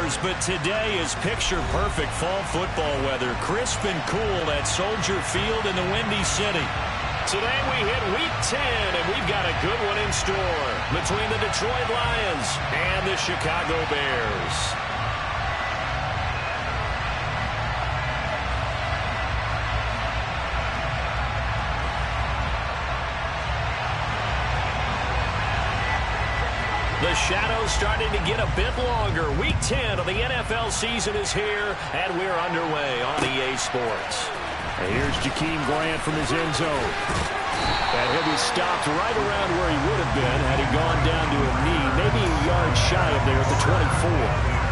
years, but today is picture-perfect fall football weather. Crisp and cool at Soldier Field in the Windy City. Today we hit Week 10, and we've got a good one in store between the Detroit Lions and the Chicago Bears. The shadow's starting to get a bit longer. Week 10 of the NFL season is here, and we're underway on EA Sports. And here's Jakeem Grant from his end zone. And he'll be stopped right around where he would have been had he gone down to a knee, maybe a yard shy of there at the 24.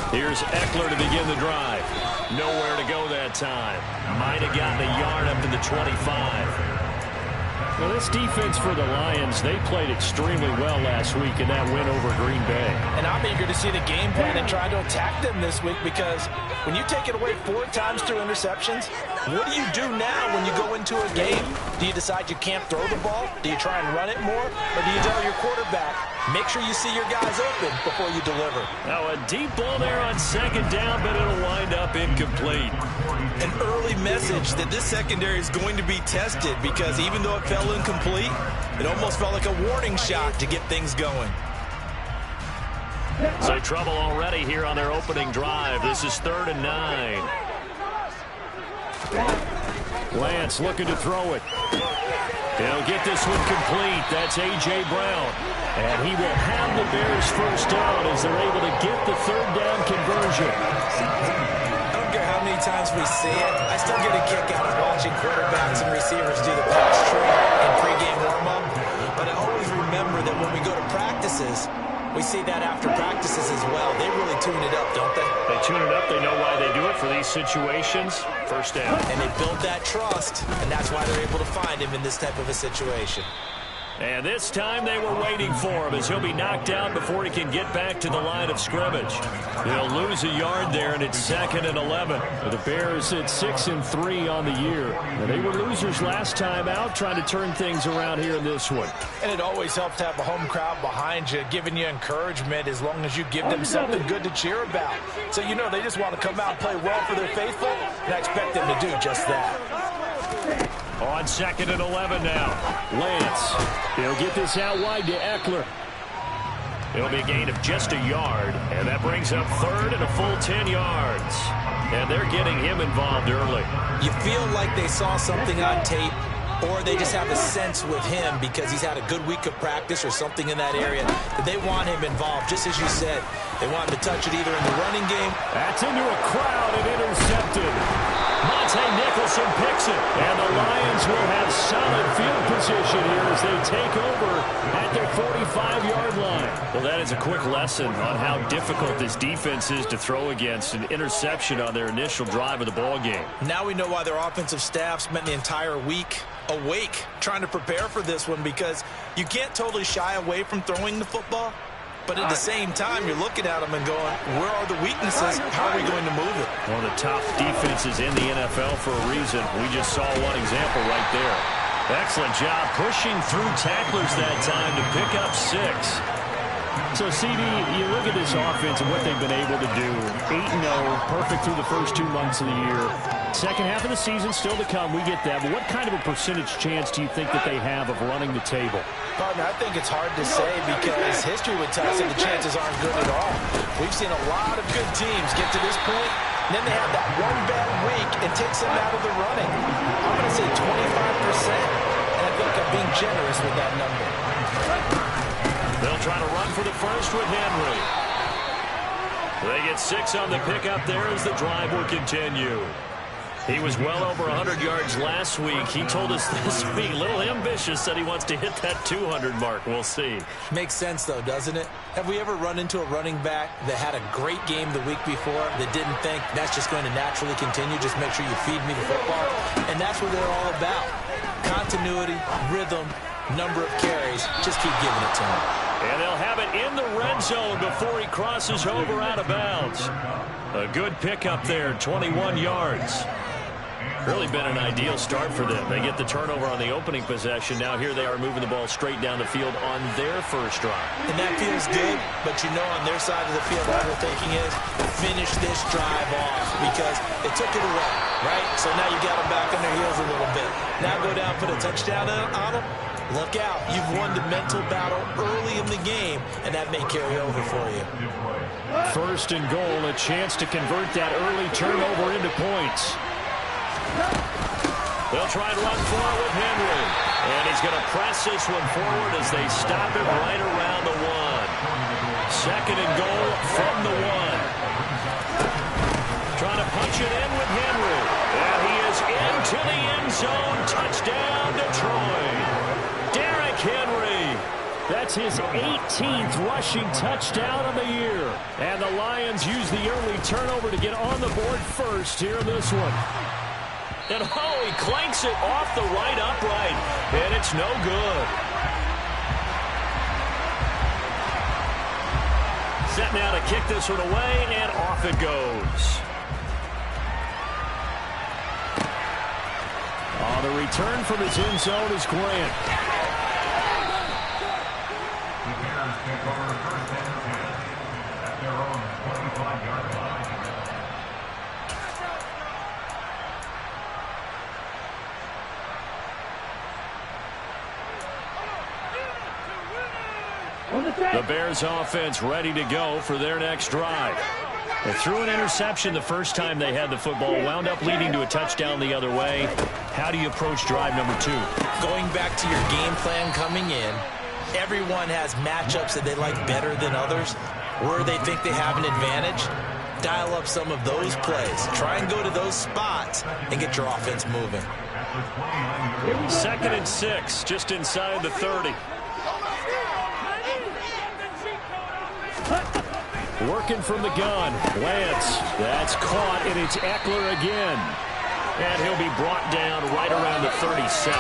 Here's Eckler to begin the drive. Nowhere to go that time. Might have gotten a yard up to the 25. Well, this defense for the Lions, they played extremely well last week in that win over Green Bay. And I'm eager to see the game plan and try to attack them this week, because when you take it away 4 times through interceptions, what do you do now when you go into a game? Do you decide you can't throw the ball? Do you try and run it more? Or do you tell your quarterback, make sure you see your guys open before you deliver? Now a deep ball there on second down, but it'll wind up incomplete. An early message that this secondary is going to be tested, because even though it fell incomplete, it almost felt like a warning shot to get things going. So trouble already here on their opening drive. This is 3rd and 9. Lance looking to throw it. He'll get this one complete. That's A.J. Brown. And he will have the Bears first down as they're able to get the 3rd down conversion. I don't care how many times we see it, I still get a kick out of watching quarterbacks and receivers do the pass tree in pregame warm-up. But I always remember that when we go to practices, we see that after practices as well. They really tune it up, don't they? They tune it up. They know why they do it for these situations. First down. And they build that trust, and that's why they're able to find him in this type of a situation. And this time they were waiting for him, as he'll be knocked out before he can get back to the line of scrimmage. He'll lose a yard there, and it's 2nd and 11. The Bears at 6-3 on the year. Now, they were losers last time out, trying to turn things around here in this one. And it always helps to have a home crowd behind you, giving you encouragement as long as you give them something good to cheer about. So you know they just want to come out and play well for their faithful, and I expect them to do just that. On 2nd and 11 now. Lance, he'll get this out wide to Eckler. It'll be a gain of just a yard, and that brings up 3rd and a full 10 yards. And they're getting him involved early. You feel like they saw something on tape, or they just have a sense with him because he's had a good week of practice or something in that area that they want him involved, just as you said. They want him to touch it either in the running game. That's into a crowd and intercepted. Monte Nicholson picks it, and the Lions will have solid field position here as they take over at their 45-yard line. Well, that is a quick lesson on how difficult this defense is to throw against. An interception on their initial drive of the ball game. Now we know why their offensive staff spent the entire week awake trying to prepare for this one, because you can't totally shy away from throwing the football. But at the same time, you're looking at them and going, where are the weaknesses? How are we going to move it? One of the top defenses in the NFL for a reason. We just saw one example right there. Excellent job pushing through tacklers that time to pick up 6. So, CD, you look at this offense and what they've been able to do. 8-0, perfect through the first 2 months of the year. Second half of the season still to come. We get that. But what kind of a percentage chance do you think that they have of running the table? Partner, I think it's hard to say, because history would tell us that the chances aren't good at all. We've seen a lot of good teams get to this point, and then they have that one bad week and takes them out of the running. I'm going to say 25%, and I think I'm being generous with that number. They'll try to run for the first with Henry. They get 6 on the pickup there as the drive will continue. He was well over 100 yards last week. He told us this week, a little ambitious, said he wants to hit that 200 mark. We'll see. Makes sense, though, doesn't it? Have we ever run into a running back that had a great game the week before that didn't think that's just going to naturally continue? Just make sure you feed me the football. And that's what they're all about. Continuity, rhythm, number of carries. Just keep giving it to him. And they'll have it in the red zone before he crosses over out of bounds. A good pickup there, 21 yards. Really been an ideal start for them. They get the turnover on the opening possession. Now here they are moving the ball straight down the field on their first drive. And that feels good, but you know on their side of the field what they're thinking is finish this drive off because they took it away, right? So now you got them back on their heels a little bit. Now go down, put a touchdown on them. Look out. You've won the mental battle early in the game, and that may carry over for you. First and goal, a chance to convert that early turnover into points. They'll try and run for it with Henry. And he's going to press this one forward as they stop it right around the 1. Second and goal from the 1. Trying to punch it in with Henry. And he is into the end zone. Touchdown, Detroit. Derrick Henry. That's his 18th rushing touchdown of the year. And the Lions use the early turnover to get on the board first here in this one. And oh, he clanks it off the right upright. And it's no good. Set now to kick this one away, and off it goes. On the return from his end zone is Grant. The Bears offense ready to go for their next drive. They threw an interception the first time they had the football, wound up leading to a touchdown the other way. How do you approach drive number 2? Going back to your game plan coming in, everyone has matchups that they like better than others. Where they think they have an advantage, dial up some of those plays. Try and go to those spots and get your offense moving. Second and 6, just inside the 30. Working from the gun. Lance. That's caught, and it's Eckler again. And he'll be brought down right around the 37.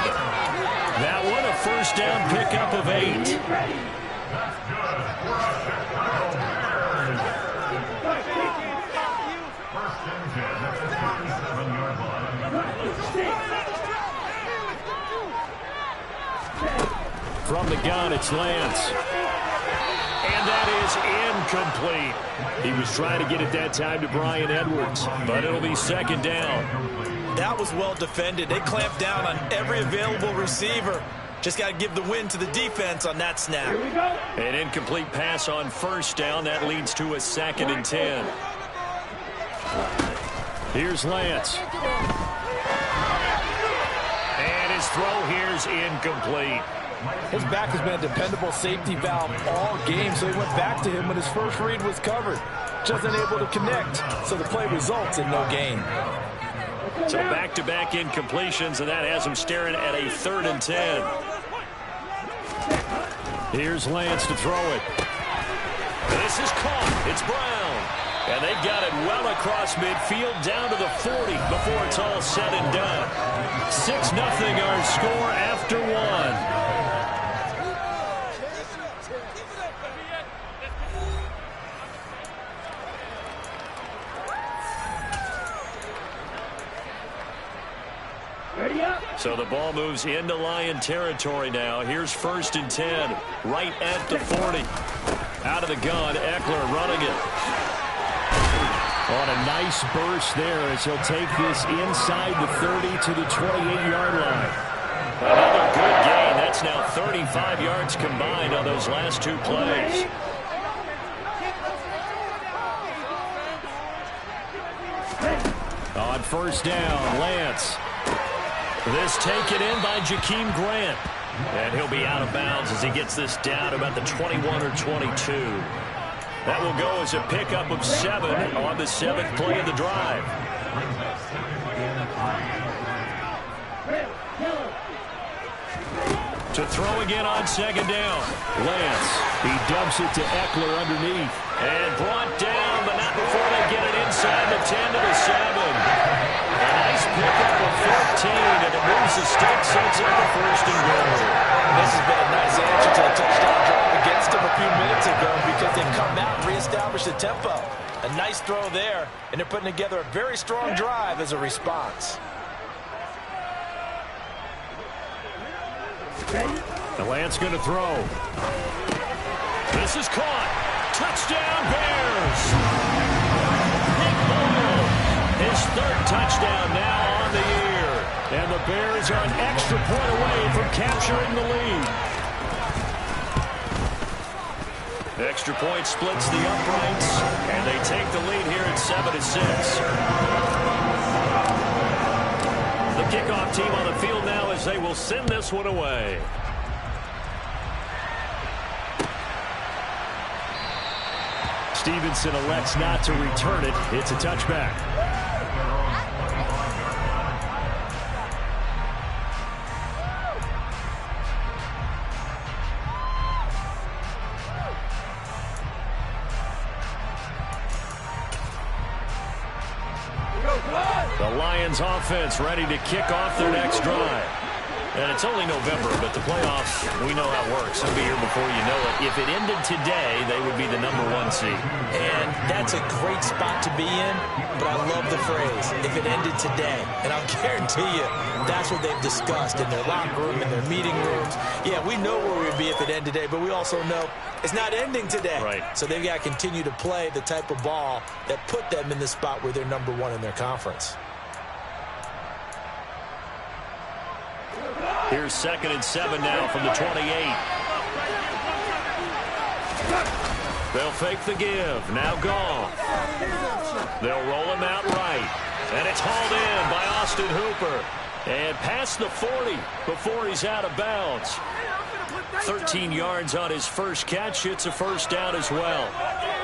That one a first down pickup of 8. From the gun, it's Lance. And that is incomplete. He was trying to get it that time to Bryan Edwards, but it'll be second down. That was well defended. They clamped down on every available receiver. Just got to give the win to the defense on that snap. An incomplete pass on first down. That leads to a second and 10. Here's Lance. And his throw here's incomplete. His back has been a dependable safety valve all game, so he went back to him when his first read was covered. Just unable to connect, so the play results in no gain. So back-to-back incompletions, and that has him staring at a 3rd and 10. Here's Lance to throw it. This is caught. It's Brown. And they've got it well across midfield down to the 40 before it's all said and done. 6-0 our score after 1. So the ball moves into Lion territory now. Here's 1st and 10, right at the 40. Out of the gun, Eckler running it. On a nice burst there as he'll take this inside the 30 to the 28-yard line. Another good gain. That's now 35 yards combined on those last 2 plays. On first down, Lance. This taken in by Jakeem Grant. And he'll be out of bounds as he gets this down about the 21 or 22. That will go as a pickup of 7 on the 7th play of the drive. To throw again on second down. Lance, he dumps it to Eckler underneath. And brought down, but not before they get it inside the 10 to the 7. A nice pickup of 14, and it moves the sticks, sets up the first and goal. This has been a nice answer to the touchdown drive against them a few minutes ago because they've come out and reestablished the tempo. A nice throw there, and they're putting together a very strong drive as a response. The Lance going to throw. This is caught. Touchdown, Bears. Nick Boyle, his third touchdown now on the year. And the Bears are an extra point away from capturing the lead. Extra point splits the uprights, and they take the lead here at 7-6. The kickoff team on the field now as they will send this one away. Stevenson elects not to return it. It's a touchback. The Lions offense ready to kick off their next drive. And it's only November, but the playoffs, we know how it works. It'll be here before you know it. If it ended today, they would be the #1 seed. And that's a great spot to be in, but I love the phrase, if it ended today. And I'll guarantee you, that's what they've discussed in their locker room, in their meeting rooms. Yeah, we know where we'd be if it ended today, but we also know it's not ending today. Right. So they've got to continue to play the type of ball that put them in the spot where they're #1 in their conference. Here's 2nd and 7 now from the 28. They'll fake the give. Now Goff. They'll roll him out right. And it's hauled in by Austin Hooper. And past the 40 before he's out of bounds. 13 yards on his first catch. It's a first down as well.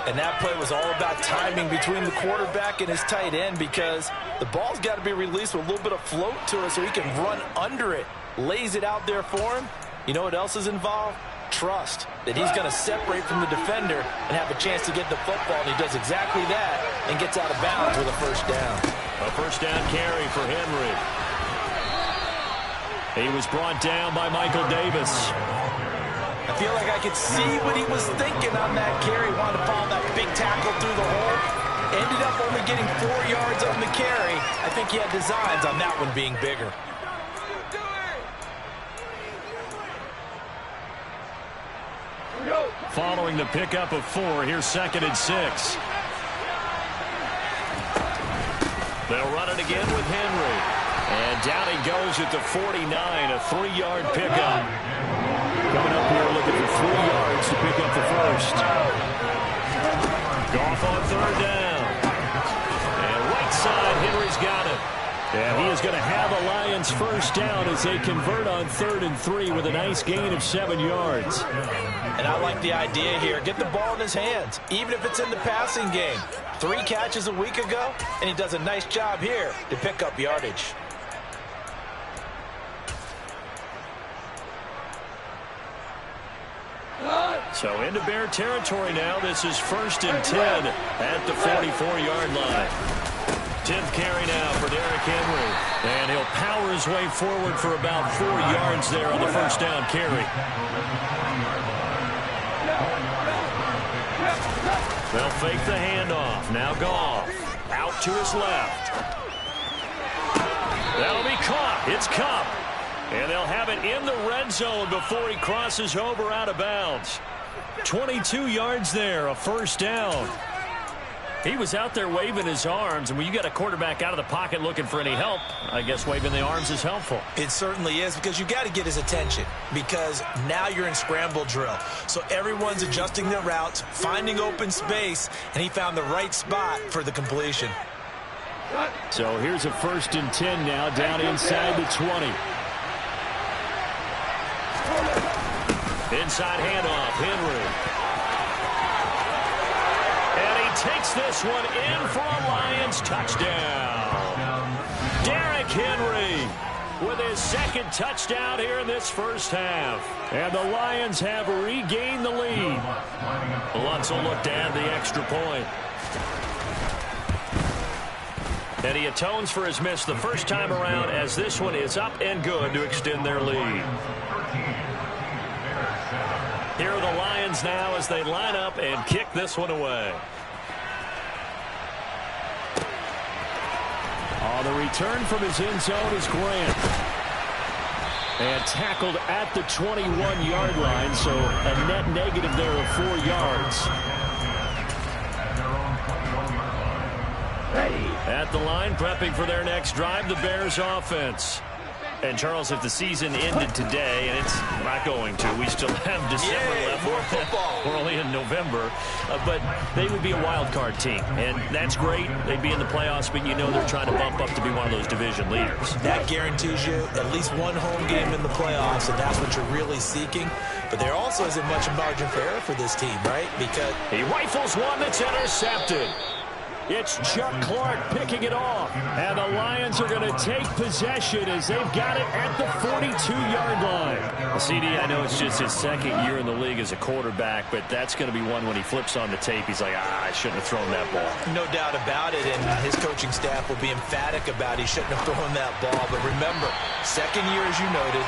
And that play was all about timing between the quarterback and his tight end because the ball's got to be released with a little bit of float to it so he can run under it. Lays it out there for him. You know what else is involved? Trust that he's going to separate from the defender and have a chance to get the football, and he does exactly that and gets out of bounds with a first down. A first down carry for Henry. He was brought down by Michael Davis. I feel like I could see what he was thinking on that carry. Wanted to follow that big tackle through the hole. Ended up only getting 4 yards on the carry. I think he had designs on that one being bigger. Following the pickup of 4, here's 2nd and 6. They'll run it again with Henry. And down he goes at the 49, a 3-yard pickup. Coming up here looking for 3 yards to pick up the first. Goff on 3rd down. And right side, Henry's got it. And he is going to have a Lions first down as they convert on 3rd and 3 with a nice gain of 7 yards. And I like the idea here. Get the ball in his hands, even if it's in the passing game. 3 catches a week ago, and he does a nice job here to pick up yardage. So into Bear territory now. This is 1st and 10 at the 44-yard line. 10th carry now for Derrick Henry. And he'll power his way forward for about 4 yards there on the first down carry. They'll fake the handoff. Now Goff. Out to his left. That'll be caught. It's Kupp. And they'll have it in the red zone before he crosses over out of bounds. 22 yards there, a first down. He was out there waving his arms, and when you got a quarterback out of the pocket looking for any help, I guess waving the arms is helpful. It certainly is, because you got to get his attention, because now you're in scramble drill. So everyone's adjusting their routes, finding open space, and he found the right spot for the completion. So here's a 1st and 10 now, down inside the 20. Inside handoff, Henry. And he takes this one in for a Lions touchdown. Derrick Henry with his second touchdown here in this first half. And the Lions have regained the lead. Lutz will look to add the extra point. And he atones for his miss the first time around, as this one is up and good to extend their lead. Here are the Lions now as they line up and kick this one away. The return from his end zone is Grant. And tackled at the 21-yard line, so a net negative there of 4 yards. At the line, prepping for their next drive, the Bears offense. And, Charles, if the season ended today, and it's not going to, we still have December left. More football. We're only in November. But they would be a wild card team. And that's great. They'd be in the playoffs, but you know they're trying to bump up to be one of those division leaders. That guarantees you at least one home game in the playoffs, and that's what you're really seeking. But there also isn't much margin for error for this team, right? Because he rifles one that's intercepted. It's Chuck Clark picking it off. And the Lions are going to take possession as they've got it at the 42-yard line. CD, I know it's just his second year in the league as a quarterback, but that's going to be one when he flips on the tape. He's like, I shouldn't have thrown that ball. No doubt about it, and his coaching staff will be emphatic about he shouldn't have thrown that ball. But remember, second year, as you noted,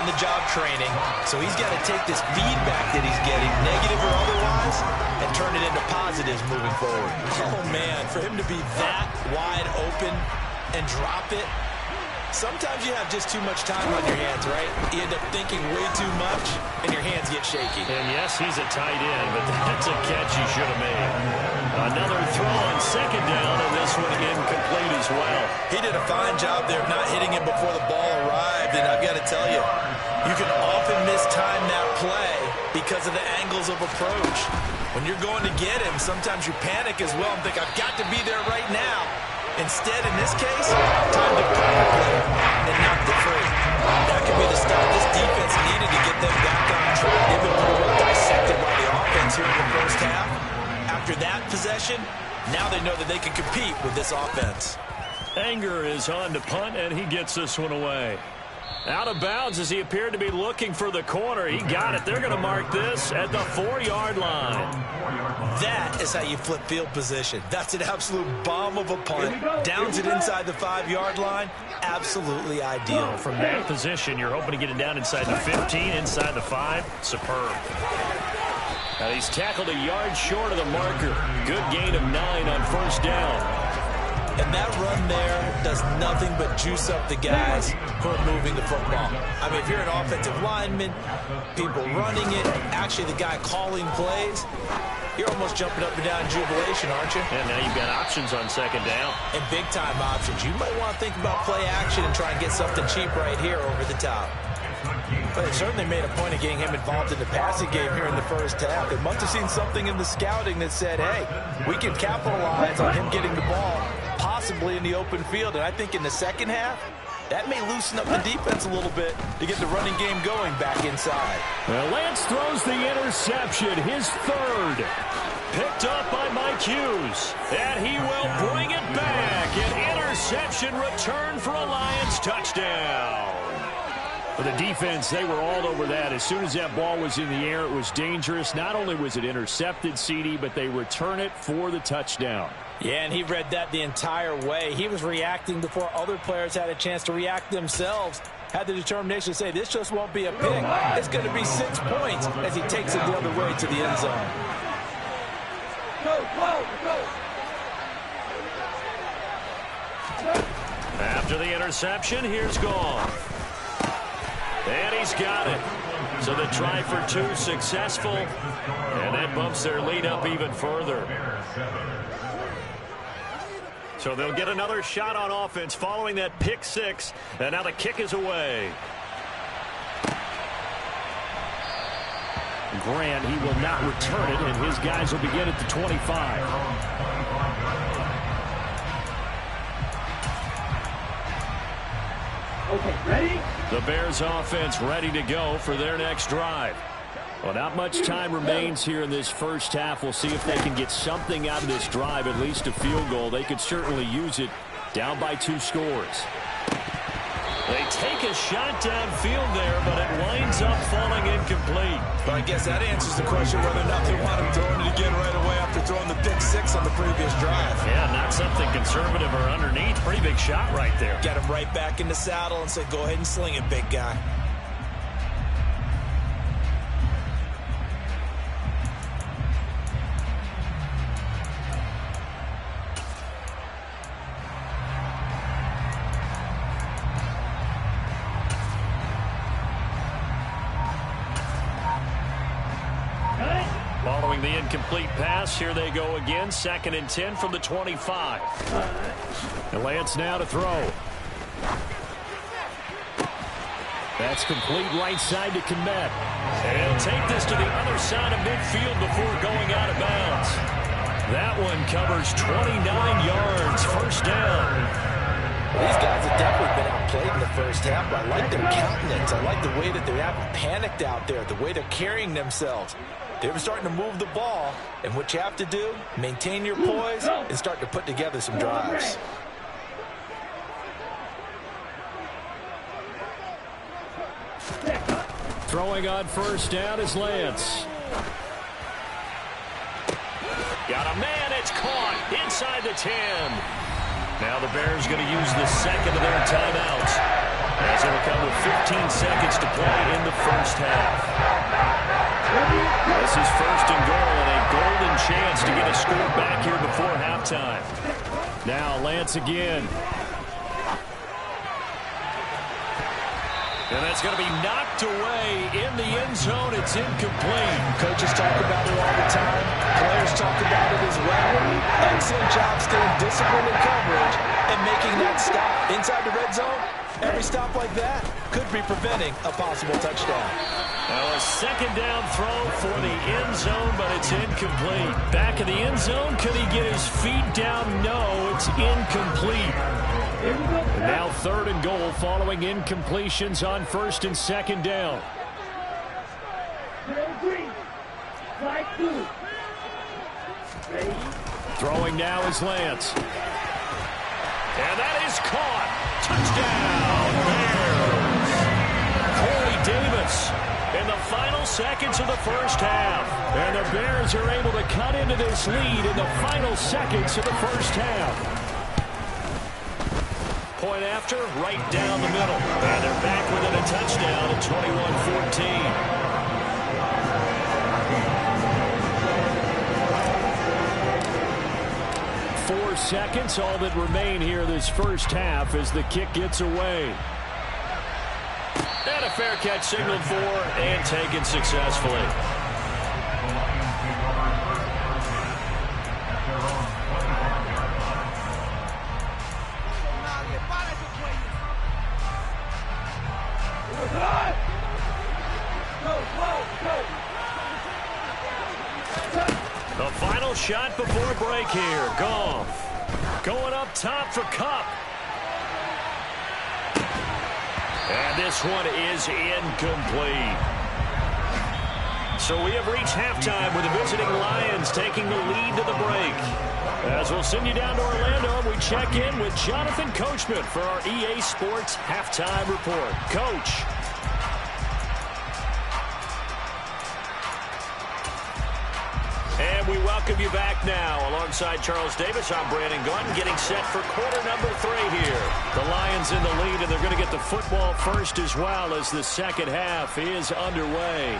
on-the-job training, so he's got to take this feedback that he's getting, negative or otherwise, and turn it into positives moving forward. Oh, man, for him to be that wide open and drop it, sometimes you have just too much time on your hands, right? You end up thinking way too much, and your hands get shaky. And, yes, he's a tight end, but that's a catch he should have made. Another throw on second down, and this one incomplete as well. He did a fine job there of not hitting him before the ball arrived, and I've got to tell you, you can often mistime that play because of the angles of approach. When you're going to get him, sometimes you panic as well and think, I've got to be there right now. Instead, in this case, time to prep the play and knock the free. That could be the start this defense needed to get them back on track. They've been pretty well dissected by the offense here in the first half. After that possession, now they know that they can compete with this offense. Anger is on to punt, and he gets this one away. Out of bounds as he appeared to be looking for the corner. He got it. They're going to mark this at the 4-yard line. That is how you flip field position. That's an absolute bomb of a punt. Downs it inside the 5-yard line. Absolutely ideal. From that position, you're hoping to get it down inside the 15, inside the 5. Superb. Now he's tackled a yard short of the marker. Good gain of 9 on first down. And that run there does nothing but juice up the guys who are moving the football. I mean, if you're an offensive lineman, people running it, actually the guy calling plays, you're almost jumping up and down in jubilation, aren't you? And now you've got options on second down. And big-time options. You might want to think about play action and try and get something cheap right here over the top. But it certainly made a point of getting him involved in the passing game here in the first half. They must have seen something in the scouting that said, hey, we can capitalize on him getting the ball possibly in the open field. And I think in the second half, that may loosen up the defense a little bit to get the running game going back inside. Well, Lance throws the interception, his third. Picked up by Mike Hughes. And he will bring it back. An interception return for a Lions touchdown. For the defense, they were all over that. As soon as that ball was in the air, it was dangerous. Not only was it intercepted, CD, but they return it for the touchdown. Yeah, and he read that the entire way. He was reacting before other players had a chance to react themselves. Had the determination to say, this just won't be a pick. It's going to be 6 points as he takes it the other way to the end zone. After the interception, here's Goff. And he's got it. So the try for 2 successful. And that bumps their lead up even further. So they'll get another shot on offense following that pick 6. And now the kick is away. Grant, he will not return it, and his guys will begin at the 25. Okay, ready? The Bears offense ready to go for their next drive. Well, not much time remains here in this first half. We'll see if they can get something out of this drive, at least a field goal. They could certainly use it down by 2 scores. They take a shot downfield there, but it winds up falling incomplete. But I guess that answers the question whether or not they want him throwing it again right away after throwing the pick six on the previous drive. Yeah, not something conservative or underneath. Pretty big shot right there. Got him right back in the saddle and said, go ahead and sling it, big guy. Following the incomplete pass, here they go again. 2nd and 10 from the 25. And Lance now to throw. That's complete right side to Kmet. And he'll take this to the other side of midfield before going out of bounds. That one covers 29 yards. First down. These guys have definitely been outplayed in the first half, but I like their countenance. I like the way that they haven't panicked out there, the way they're carrying themselves. They're starting to move the ball, and what you have to do, maintain your poise and start to put together some drives. Throwing on first down is Lance. Got a man, it's caught inside the 10. Now the Bears going to use the second of their timeouts, as it'll come with 15 seconds to play in the first half. This is 1st and goal and a golden chance to get a score back here before halftime. Now Lance again. And that's going to be knocked away in the end zone. It's incomplete. Coaches talk about it all the time. Players talk about it as well. Excellent job staying disciplined in coverage and making that stop inside the red zone. Every stop like that could be preventing a possible touchdown. Now a 2nd down throw for the end zone, but it's incomplete. Back in the end zone, could he get his feet down? No, it's incomplete. And now 3rd and goal following incompletions on 1st and 2nd down. Throwing now is Lance. And that is caught. Touchdown, Bears. Corey Davis in the final seconds of the first half. And the Bears are able to cut into this lead in the final seconds of the first half. Point after, right down the middle. And they're back within a touchdown at 21-14. 4 seconds, all that remain here this first half as the kick gets away. And a fair catch signaled for and taken successfully. The final shot before break here. Goff going up top for Kupp. And this one is incomplete. So we have reached halftime with the visiting Lions taking the lead to the break. As we'll send you down to Orlando, we check in with Jonathan Coachman for our EA Sports Halftime Report. Coach. And we welcome you back now. Alongside Charles Davis, I'm Brandon Gunn, getting set for quarter number 3 here. The Lions in the lead, and they're going to get the football first as well as the second half is underway.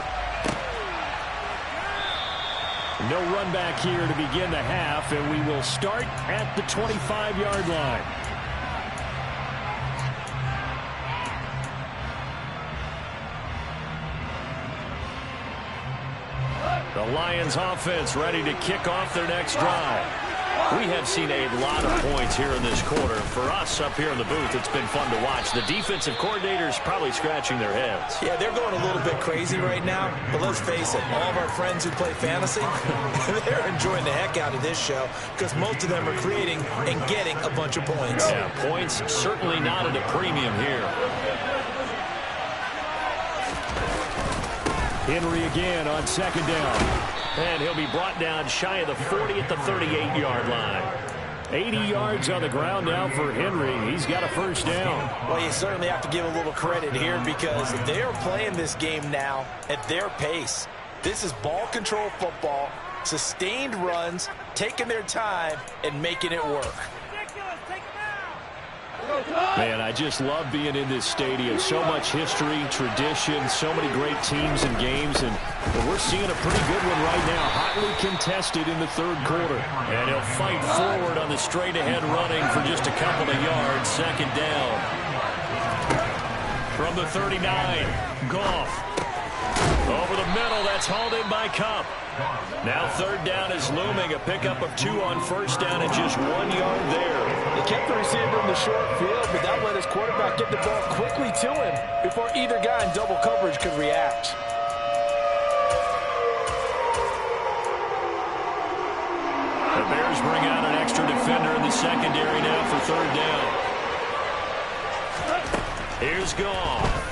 No run back here to begin the half, and we will start at the 25-yard line. The Lions offense ready to kick off their next drive. We have seen a lot of points here in this quarter. For us up here in the booth, it's been fun to watch. The defensive coordinators probably scratching their heads. Yeah, they're going a little bit crazy right now. But let's face it, all of our friends who play fantasy, they're enjoying the heck out of this show because most of them are creating and getting a bunch of points. Yeah, points certainly not at a premium here. Henry again on 2nd down. And he'll be brought down shy of the 40 at the 38-yard line. 80 yards on the ground now for Henry. He's got a first down. Well, you certainly have to give a little credit here because they are playing this game now at their pace. This is ball control football, sustained runs, taking their time, and making it work. Man, I just love being in this stadium. So much history, tradition, so many great teams and games, and we're seeing a pretty good one right now. Hotly contested in the third quarter. And he'll fight forward on the straight-ahead running for just a couple of yards. Second down. From the 39, Goff. Over the middle, that's hauled in by Cup. Now third down is looming. A pickup of 2 on first down and just 1 yard there. He kept the receiver in the short field, but that let his quarterback get the ball quickly to him before either guy in double coverage could react. The Bears bring out an extra defender in the secondary now for third down. Here's Goff.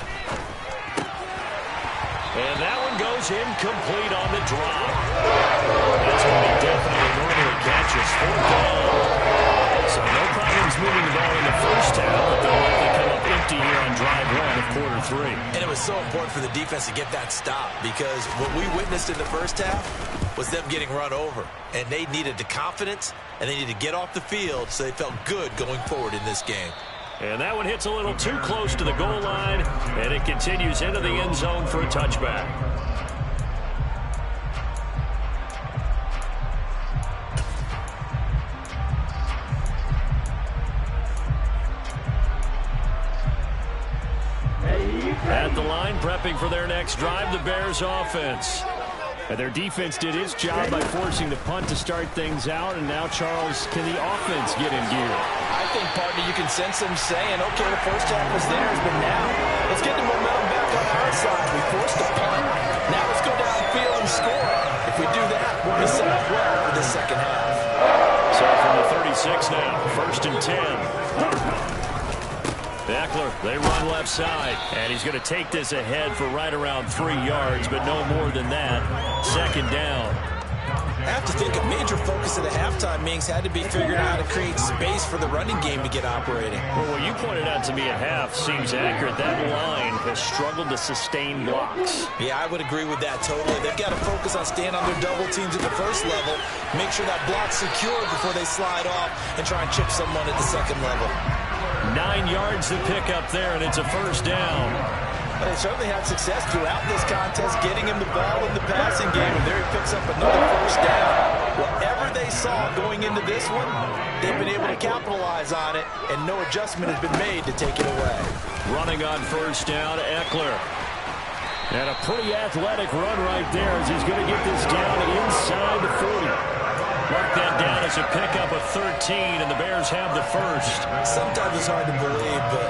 And that one goes incomplete on the drop. That's going to be definitely normally catches. Fourth down. So no problems moving the ball in the first half, but they'll likely come up empty here on drive 1 of quarter 3. And it was so important for the defense to get that stop because what we witnessed in the first half was them getting run over. And they needed the confidence, and they needed to get off the field so they felt good going forward in this game. And that one hits a little too close to the goal line, and it continues into the end zone for a touchback. At the line, prepping for their next drive, the Bears offense. And their defense did its job by forcing the punt to start things out, and now, Charles, can the offense get in gear? I think, partner, you can sense them saying, okay, the first half was theirs, but now let's get the momentum back on our side. We forced the punt. Now let's go downfield and score. If we do that, we'll be set up well for the second half. So from the 36 now, first and 10. Eckler, they run left side, and he's going to take this ahead for right around 3 yards, but no more than that. Second down. I have to think a major focus of the halftime meetings had to be figuring out how to create space for the running game to get operating. Well, what you pointed out to me at half seems accurate. That line has struggled to sustain blocks. Yeah, I would agree with that totally. They've got to focus on staying on their double teams at the first level, make sure that block's secure before they slide off and try and chip someone at the second level. 9 yards to pick up there, and it's a first down. They certainly had success throughout this contest, getting him the ball in the passing game, and there he picks up another first down. Whatever they saw going into this one, they've been able to capitalize on it, and no adjustment has been made to take it away. Running on first down, Eckler. And a pretty athletic run right there as he's going to get this down inside the 40. Mark that down as a pickup of 13, and the Bears have the first. Sometimes it's hard to believe, but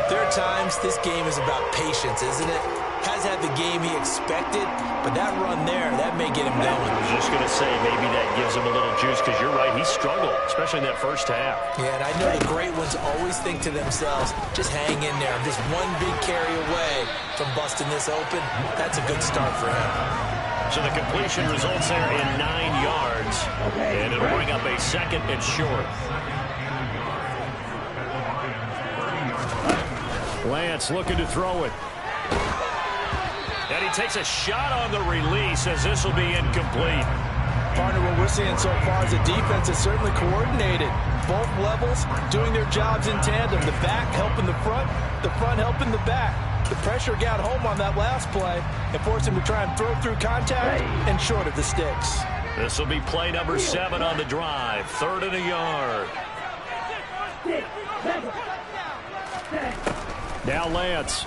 there are times this game is about patience, isn't it? Has had the game he expected, but that run there, that may get him going. I was just going to say, maybe that gives him a little juice, because you're right, he struggled, especially in that first half. Yeah, and I know the great ones always think to themselves, just hang in there. Just one big carry away from busting this open. That's a good start for him. So the completion results there in 9 yards, and it'll bring up a second and short. Lance looking to throw it. And he takes a shot on the release as this will be incomplete. Partner, what we're seeing so far is a defense that's certainly coordinated. Both levels doing their jobs in tandem. The back helping the front helping the back. The pressure got home on that last play and forced him to try and throw through contact and short of the sticks. This will be play number 7 on the drive. 3rd and a yard. Now Lance.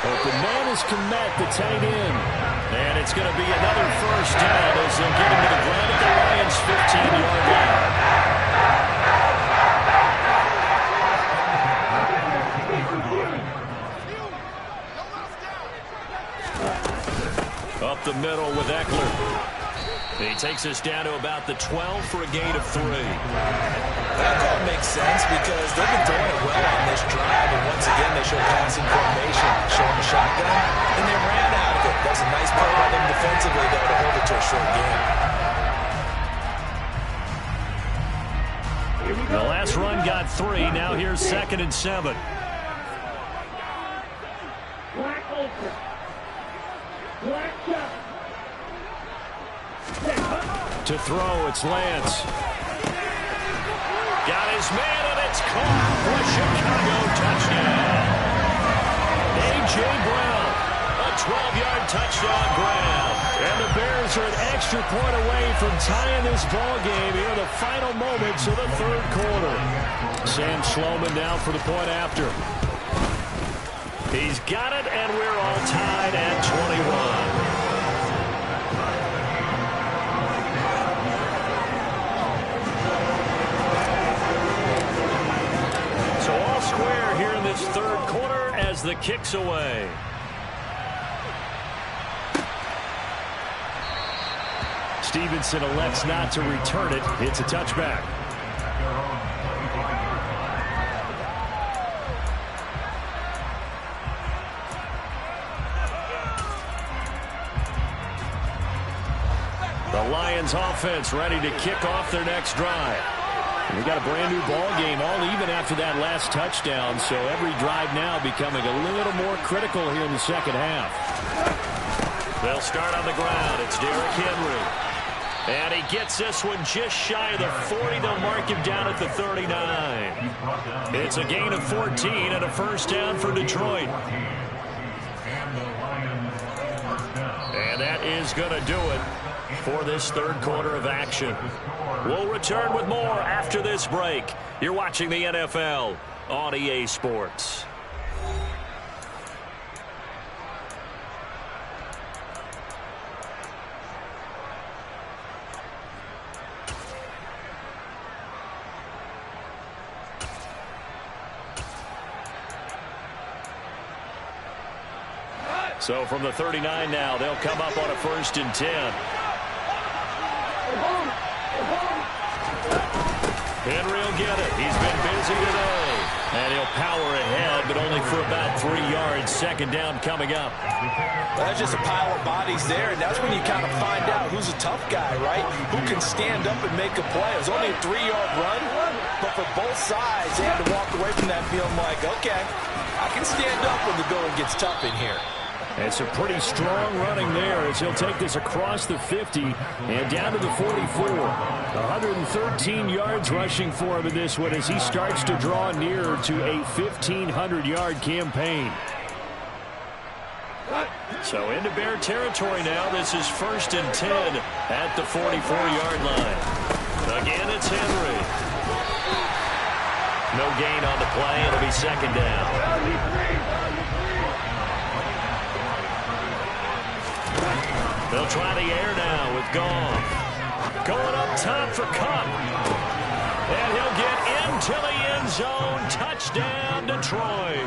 Open man is Komet, the tight end. And it's going to be another first down as they'll get him to the ground at the Lions' 15-yard line. Up the middle with Eckler. And he takes us down to about the 12 for a gain of 3. That call makes sense because they've been throwing it well on this drive, and once again they show passing formation, showing the shotgun, and they ran out of it. That was a nice play by them defensively, though, to hold it to a short game. The last run got 3. Now here's 2nd and 7. Black ultra. Black shot. To throw, it's Lance. Got his man, and it's caught for a Chicago touchdown. A.J. Brown, a 12-yard touchdown grab. And the Bears are an extra point away from tying this ball game here in the final moments of the 3rd quarter. Sam Schloman now for the point after. He's got it, and we're all tied at 21. Square here in this 3rd quarter as the kick's away. Stevenson elects not to return it. It's a touchback. The Lions offense ready to kick off their next drive. We got a brand new ball game, all even after that last touchdown, so every drive now becoming a little more critical here in the 2nd half. They'll start on the ground. It's Derrick Henry. And he gets this one just shy of the 40. They'll mark him down at the 39. It's a gain of 14 and a first down for Detroit. And that is going to do it for this 3rd quarter of action. We'll return with more after this break. You're watching the NFL on EA Sports. So from the 39 now, they'll come up on a 1st and 10. Henry will get it. He's been busy today. And he'll power ahead, but only for about 3 yards. 2nd down coming up. Well, there's just a pile of bodies there, and that's when you kind of find out who's a tough guy, right? Who can stand up and make a play. It was only a 3-yard run, but for both sides, they had to walk away from that feeling like, okay, I can stand up when the going gets tough in here. And some pretty strong running there as he'll take this across the 50 and down to the 44. 113 yards rushing for him in this one as he starts to draw nearer to a 1,500-yard campaign. So into Bear territory now. This is 1st and 10 at the 44-yard line. Again, it's Henry. No gain on the play. It'll be 2nd down. They'll try the air now with Goff. Going up top for Cup. And he'll get into the end zone. Touchdown, Detroit.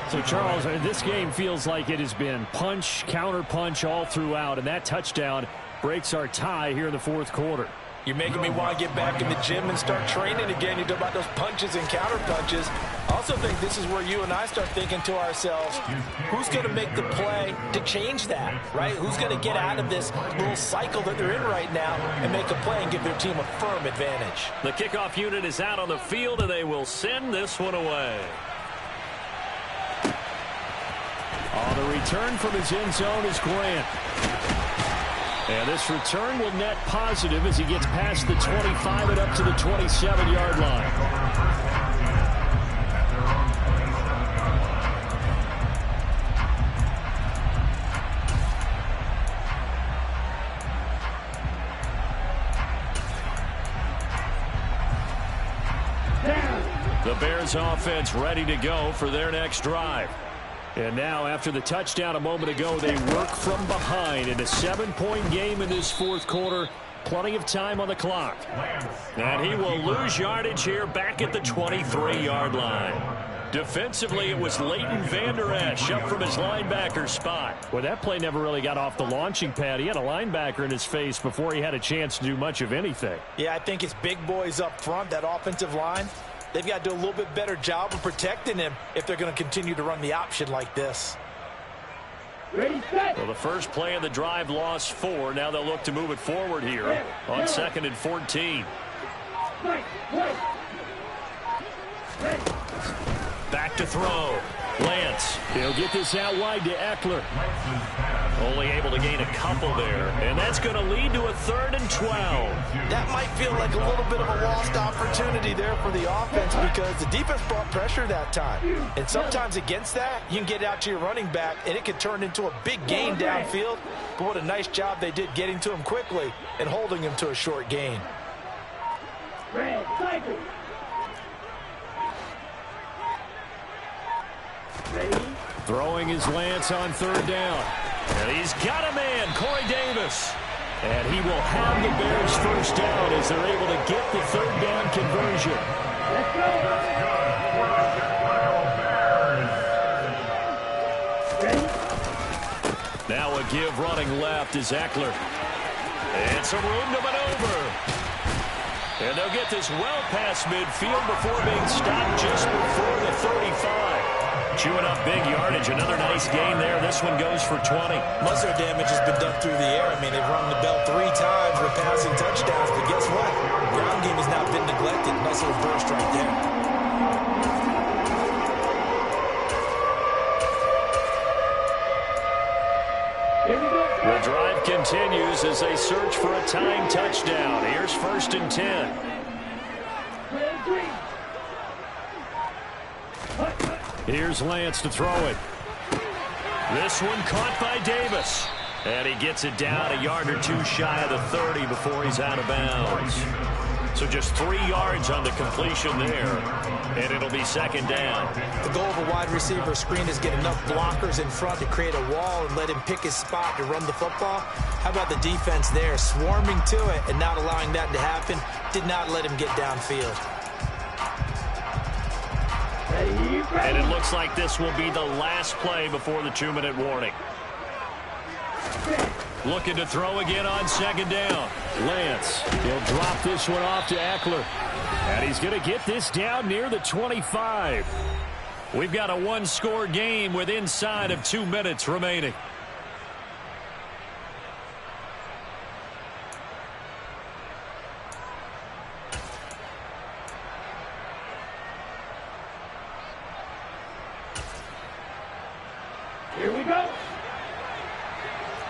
So, Charles, this game feels like it has been punch, counter punch all throughout. And that touchdown breaks our tie here in the 4th quarter. You're making me want to get back in the gym and start training again. You talk about those punches and counter punches. I also think this is where you and I start thinking to ourselves, who's going to make the play to change that, right? Who's going to get out of this little cycle that they're in right now and make a play and give their team a firm advantage? The kickoff unit is out on the field, and they will send this one away. On the return from his end zone is Grant. And this return will net positive as he gets past the 25 and up to the 27-yard line. The Bears offense ready to go for their next drive. And now, after the touchdown a moment ago, they work from behind in a 7-point game in this 4th quarter. Plenty of time on the clock. And he will lose yardage here back at the 23-yard line. Defensively, it was Leighton Vander Esch up from his linebacker spot. Well, that play never really got off the launching pad. He had a linebacker in his face before he had a chance to do much of anything. Yeah, I think it's big boys up front, that offensive line. They've got to do a little bit better job of protecting him if they're going to continue to run the option like this. Ready, set. Well, the first play of the drive lost 4. Now they'll look to move it forward here on 2nd and 14. Right. Back to throw. Lance. He'll get this out wide to Eckler. Only able to gain a couple there. And that's going to lead to a 3rd and 12. That might feel like a little bit of a lost opportunity there for the offense because the defense brought pressure that time. And sometimes against that, you can get out to your running back, and it can turn into a big gain downfield. But what a nice job they did getting to him quickly and holding him to a short gain. Red cycle. Ready? Throwing his Lance on 3rd down. And he's got a man, Corey Davis. And he will have the Bears first down as they're able to get the 3rd down conversion. Let's go. Ready? Now a give running left is Eckler. And some room to maneuver. And they'll get this well past midfield before being stopped just before the 35. Chewing up big yardage. Another nice gain there. This one goes for 20. Most of their damage has been done through the air. I mean, they've rung the bell 3 times with passing touchdowns, but guess what? Ground game has not been neglected. Nice little burst right there. Here we go. The drive continues as they search for a tying touchdown. Here's 1st and 10. Play 3. Here's Lance to throw it. This one caught by Davis. And he gets it down a yard or 2 shy of the 30 before he's out of bounds. So just 3 yards on the completion there. And it'll be 2nd down. The goal of a wide receiver screen is get enough blockers in front to create a wall and let him pick his spot to run the football. How about the defense there, swarming to it and not allowing that to happen? Did not let him get downfield. And it looks like this will be the last play before the 2-minute warning. Looking to throw again on 2nd down. Lance, he'll drop this one off to Eckler. And he's going to get this down near the 25. We've got a 1-score game with inside of 2 minutes remaining. Here we go.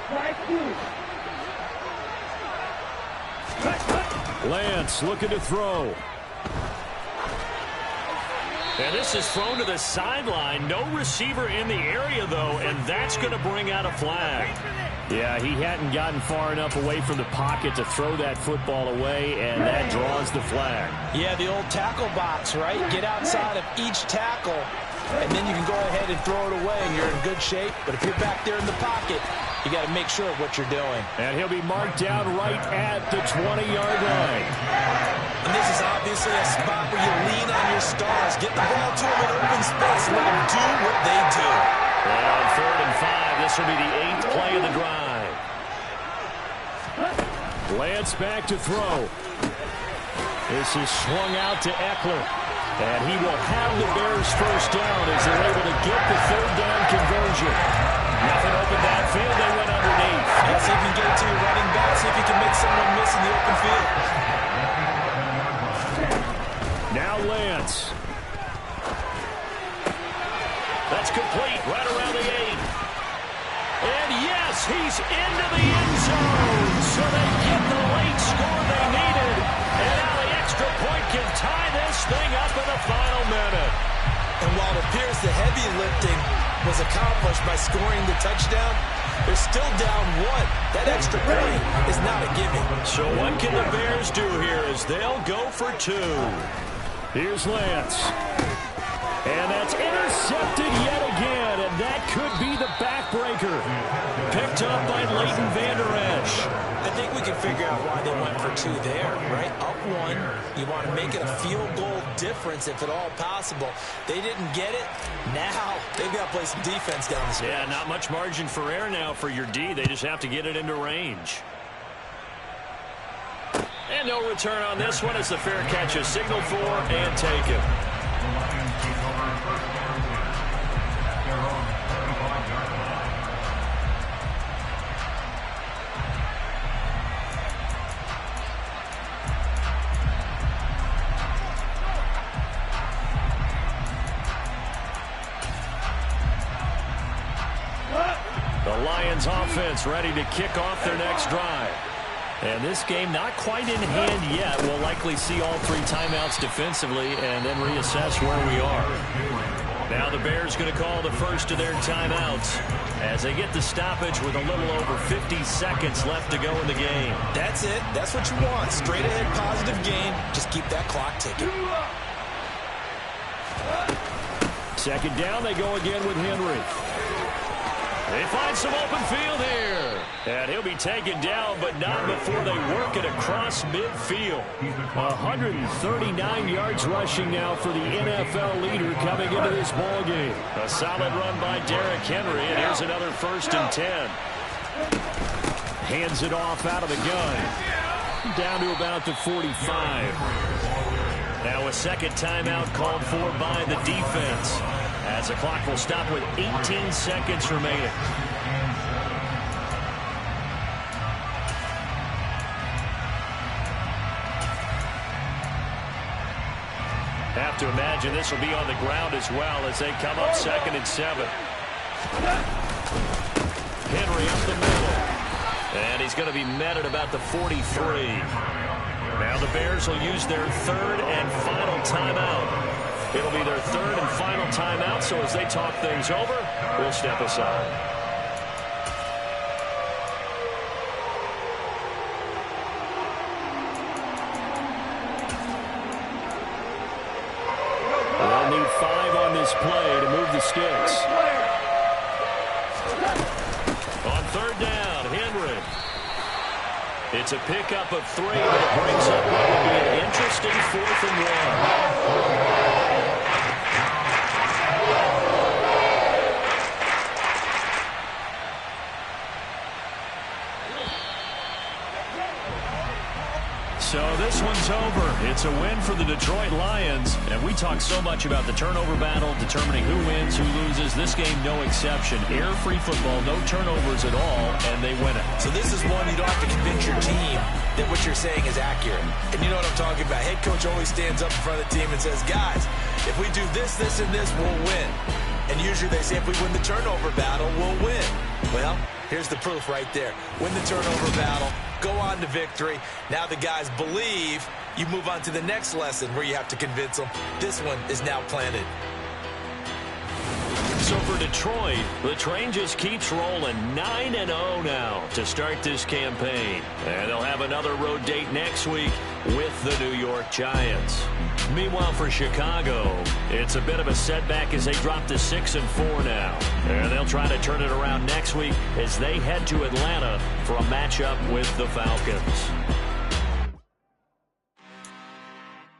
Strike 2. Lance looking to throw. And this is thrown to the sideline. No receiver in the area, though, and that's going to bring out a flag. Yeah, he hadn't gotten far enough away from the pocket to throw that football away, and that draws the flag. Yeah, the old tackle box, right? Get outside of each tackle, and then you can go ahead and throw it away, and you're in good shape. But if you're back there in the pocket, you got to make sure of what you're doing. And he'll be marked down right at the 20-yard line. And this is obviously a spot where you lean on your stars. Get the ball to them in open space. Let them do what they do. And on 3rd and 5, this will be the 8th play of the drive. Lance back to throw. This is swung out to Eckler. And he will have the Bears first down as they're able to get the 3rd down conversion. Nothing open downfield. They went underneath. Yeah, see if you can get it to your running back. See if you can make someone miss in the open field. Now Lance. That's complete right around the 8. And yes, he's into the end zone. So they get the late score they needed. And now the extra point can tie this thing up in the final minute. And while it appears the heavy lifting was accomplished by scoring the touchdown, they're still down 1. That extra point is not a gimme. So what can the Bears do here as they'll go for 2? Here's Lance. And that's intercepted yet again, and that could be the backbreaker. Picked up by Leighton Vander Esch. I think we can figure out why they went for 2 there, right? Up 1, you want to make it a field goal difference if at all possible. They didn't get it. Now they've got to play some defense down the stretch. Yeah, not much margin for error now for your D. They just have to get it into range. And no return on this one as the fair catch is signaled for and taken. The Lions offense ready to kick off their next drive. And this game not quite in hand yet. We'll likely see all 3 timeouts defensively and then reassess where we are. Now the Bears going to call the first of their timeouts as they get the stoppage with a little over 50 seconds left to go in the game. That's it. That's what you want. Straight ahead positive game. Just keep that clock ticking. Second down, they go again with Henry. They find some open field here. And he'll be taken down, but not before they work it across midfield. 139 yards rushing now for the NFL leader coming into this ball game. A solid run by Derrick Henry, and here's another 1st and 10. Hands it off out of the gun. Down to about the 45. Now a second timeout called for by the defense, as the clock will stop with 18 seconds remaining. Have to imagine this will be on the ground as well as they come up 2nd and 7. Henry up the middle. And he's going to be met at about the 43. Now the Bears will use their 3rd and final timeout. It'll be their 3rd and final timeout, so as they talk things over, we'll step aside. They'll need 5 on this play to move the sticks. On 3rd down, Henry. It's a pickup of 3, but it brings up what will be an interesting 4th and 1. So this one's over. It's a win for the Detroit Lions. And we talk so much about the turnover battle, determining who wins, who loses. This game, no exception. Air-free football, no turnovers at all, and they win it. So this is one you don't have to convince your team that what you're saying is accurate. And you know what I'm talking about. Head coach always stands up in front of the team and says, guys, if we do this, this, and this, we'll win. And usually they say if we win the turnover battle, we'll win. Well, here's the proof right there. Win the turnover battle. Go on to victory. Now the guys believe. You move on to the next lesson where you have to convince them. This one is now planted. So for Detroit, the train just keeps rolling 9-0 now to start this campaign. And they'll have another road date next week with the New York Giants. Meanwhile, for Chicago, it's a bit of a setback as they drop to 6-4 now. And they'll try to turn it around next week as they head to Atlanta for a matchup with the Falcons.